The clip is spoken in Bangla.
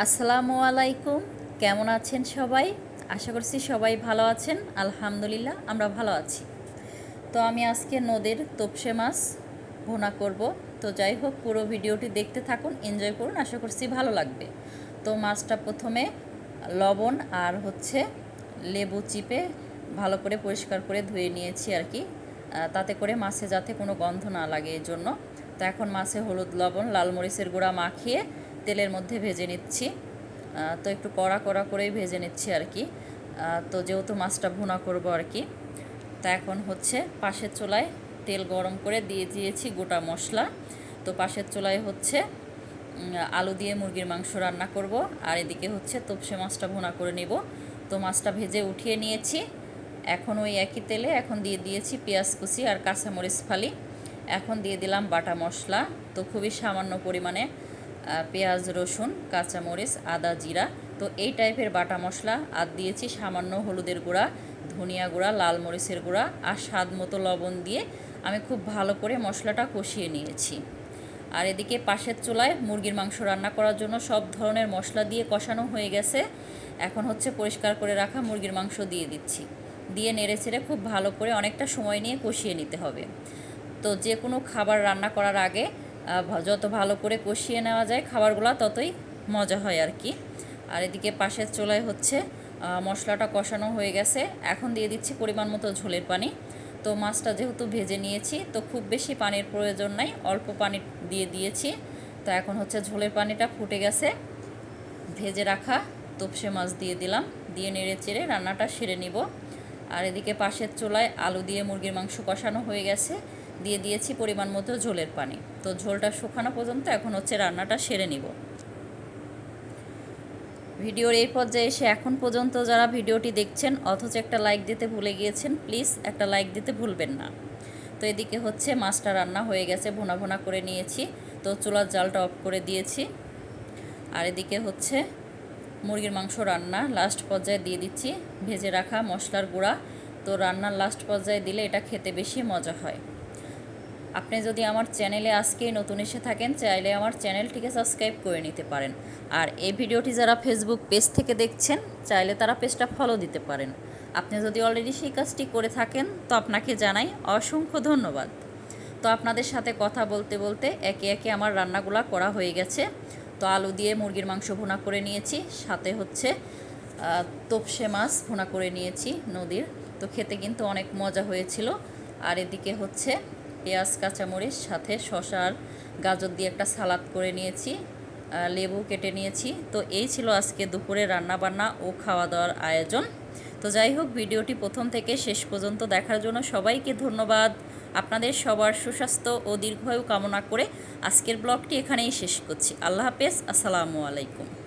আসসালামু আলাইকুম। কেমন আছেন সবাই? আশা করছি সবাই ভালো আছেন। আলহামদুলিল্লাহ আমরা ভালো আছি। তো আমি আজকে নদীর তোপসে মাছ ভুনা করব। তো যাই হোক, পুরো ভিডিওটি দেখতে থাকুন, এনজয় করুন, আশা করছি ভালো লাগবে। তো মাছটা প্রথমে লবণ আর লেবু চিপে ভালো করে পরিষ্কার করে ধুয়ে নিয়েছি আর কি, তাতে করে মাছে যাতে কোনো গন্ধ না লাগে এই জন্য। তো এখন মাছে হলুদ লবণ লাল মরিচের গুঁড়া মাখিয়ে তেলের মধ্যে ভেজে নিচ্ছি। তো একটু কড়া কড়া করেই ভেজে নিচ্ছি আর কি। তো যেহেতু মাছটা ভুনা করব আর কি, তা এখন পাশের চুলায় তেল গরম করে দিয়ে দিয়েছি গোটা মশলা। তো পাশের চুলায় আলু দিয়ে মুরগির মাংস রান্না করব, আর এদিকে তোপসে মাছটা ভুনা করে নিব। তো মাছটা ভেজে উঠিয়ে নিয়েছি। এখন ওই একই তেলে এখন দিয়ে দিয়েছি পেঁয়াজ কুচি আর কাঁচামরিচ ফালি। এখন দিয়ে দিলাম বাটা মশলা। তো খুবই সামান্য পরিমাণে পেঁয়াজ রসুন কাঁচামরিচ আদা জিরা, তো এই টাইপের বাটা মশলা। আর দিয়েছি সামান্য হলুদের গুঁড়া, ধনিয়া গুঁড়া, লাল মরিচের গুঁড়া আর স্বাদ মতো লবণ দিয়ে আমি খুব ভালো করে মশলাটা কষিয়ে নিয়েছি। আর এদিকে পাশের চুলায় মুরগির মাংস রান্না করার জন্য সব ধরনের মশলা দিয়ে কষানো হয়ে গেছে। এখন পরিষ্কার করে রাখা মুরগির মাংস দিয়ে দিচ্ছি, দিয়ে নেড়েচেড়ে খুব ভালো করে অনেকটা সময় নিয়ে কষিয়ে নিতে হবে। তো যে কোনো খাবার রান্না করার আগে যত ভালো করে কষিয়ে নেওয়া যায় খাবারগুলো ততই মজা হয় আর কি। আর এদিকে পাশের চুলায় মশলাটা কষানো হয়ে গেছে। এখন দিয়ে দিচ্ছি পরিমাণ মতো ঝোলের পানি। তো মাছটা যেহেতু ভেজে নিয়েছি, তো খুব বেশি পানির প্রয়োজন নাই, অল্প পানি দিয়ে দিয়েছি। তো এখন ঝোলের পানিটা ফুটে গেছে, ভেজে রাখা তোপসে মাছ দিয়ে দিলাম, দিয়ে নেড়ে চেড়ে রান্নাটা সেরে নিব। আর এদিকে পাশের চুলায় আলু দিয়ে মুরগির মাংস কষানো হয়ে গেছে, দিয়ে দিয়েছি পরিমাণ মতো ঝোলের পানি। তো ঝোলটা শুকানো পর্যন্ত এখন রান্নাটা সেরে নিব। ভিডিওর এই পর্যায়ে এসে এখন পর্যন্ত যারা ভিডিওটি দেখছেন অথচ একটা লাইক দিতে ভুলে গিয়েছেন, প্লিজ একটা লাইক দিতে ভুলবেন না। তো এদিকে মাছটা রান্না হয়ে গেছে, ভুনা ভুনা করে নিয়েছি। তো চুলার জালটা অফ করে দিয়েছি। আর এদিকে মুরগির মাংস রান্না লাস্ট পর্যায়ে দিয়ে দিচ্ছি ভেজে রাখা মশলার গুঁড়া। তো রান্নার লাস্ট পর্যায়ে দিলে এটা খেতে বেশি মজা হয়। আপনি যদি আমার চ্যানেলে আজকেই নতুন এসে থাকেন, চাইলে আমার চ্যানেলটিকে সাবস্ক্রাইব করে নিতে পারেন। আর এই ভিডিওটি যারা ফেসবুক পেজ থেকে দেখছেন, চাইলে তারা পেজটা ফলো দিতে পারেন। আপনি যদি অলরেডি সেই কাজটি করে থাকেন, তো আপনাকে জানাই অসংখ্য ধন্যবাদ। তো আপনাদের সাথে কথা বলতে বলতে একে একে আমার রান্নাগুলো করা হয়ে গেছে। তো আলু দিয়ে মুরগির মাংস ভুনা করে নিয়েছি, সাথে তোপসে মাছ ভুনা করে নিয়েছি নদীর। তো খেতে কিন্তু অনেক মজা হয়েছিল। আর এদিকে পেঁয়াজ কাঁচামরিচ সাথে শসা আর গাজর দিয়ে একটা সালাদ করে নিয়েছি, লেবু কেটে নিয়েছি। তো এই ছিল আজকে দুপুরে রান্নাবান্না ও খাওয়া দাওয়ার আয়োজন। তো যাই হোক, ভিডিওটি প্রথম থেকে শেষ পর্যন্ত দেখার জন্য সবাইকে ধন্যবাদ। আপনাদের সবার সুস্বাস্থ্য ও দীর্ঘায়ু কামনা করে আজকের ব্লগটি এখানেই শেষ করছি। আল্লাহ হাফেজ, আসসালামু আলাইকুম।